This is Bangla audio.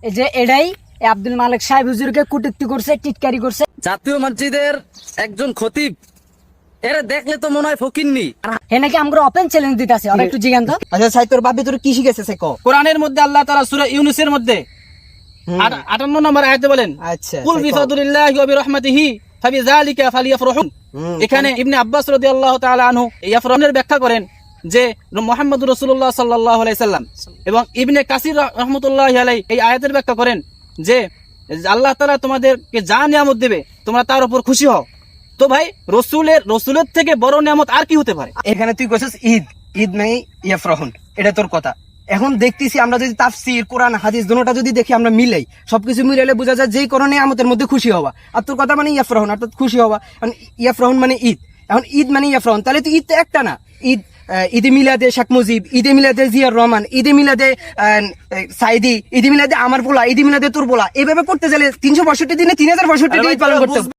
এই যে এটাই আব্দুল মালিক সাহেব হুজুরকে কুটুক্তি করছে, টিটকারি করছে। জাতীয় মসজিদের একজন খতিব, এরা দেখলে তো মনে হয় ফকিন্নি। হে নাকি আমরা ওপেন চ্যালেঞ্জ দিতেছে, আর একটু জিজ্ঞান তো। আচ্ছা সাই, তোর বাপ তোর কি শিখেছে সে ক? কোরআনের মধ্যে আল্লাহ তাআলা সূরা ইউনূসের মধ্যে 58 নম্বর আয়াতে বলেন, আচ্ছা, কুল বিফাদলিল্লাহি ওয়া বিরহমাতিহি ফাবিযালিকা ফালিয়াফরাহু। এখানে ইবনে আব্বাস রাদিয়াল্লাহু তাআলা আনহু এই ইয়াফরাহুনের ব্যাখ্যা করেন যে মুহাম্মদুর রাসূলুল্লাহ সাল্লাল্লাহু আলাইহি সাল্লাম, এবং ইবনে কাসির রাহমাতুল্লাহি আলাইহি এই আয়াতের ব্যাখ্যা করেন যে আল্লাহ তাআলা তোমাদেরকে যা নিয়ামত দেবে তোমরা তার উপর খুশি হও। তো ভাই, রসুলের থেকে বড় নিয়ামত আর কি হতে পারে? এখানে তুই কইছিস ঈদ, ঈদ নাই ইয়াফরাহুন, এটা তোর কথা। এখন দেখতেছি আমরা যদি তাফসীর, কোরআন, হাদিস দুটোটা যদি দেখি, আমরা মিলাই, সবকিছু মিলাইলে বোঝা যায় যেই কারণে আমাদের মধ্যে খুশি হওয়া। আর তোর কথা মানে ইয়াফরাহুন, অর্থাৎ খুশি হওয়া। এখন ইয়াফরাহুন মানে ঈদ, এখন ঈদ মানে ইয়াফরাহুন, তাহলে তো ঈদ তো একটা না। ঈদ ঈদে মিলাদে শেখ মুজিব, ঈদে মিলাদে জিয়ার রহমান, ঈদে মিলাদে সাইদি, ঈদে মিলাদে আমার পোলা, ঈদে মিলাদে তোর পোলা, এভাবে করতে গেলে 365 দিনে 3065 ঈদ পালন করতে হবে।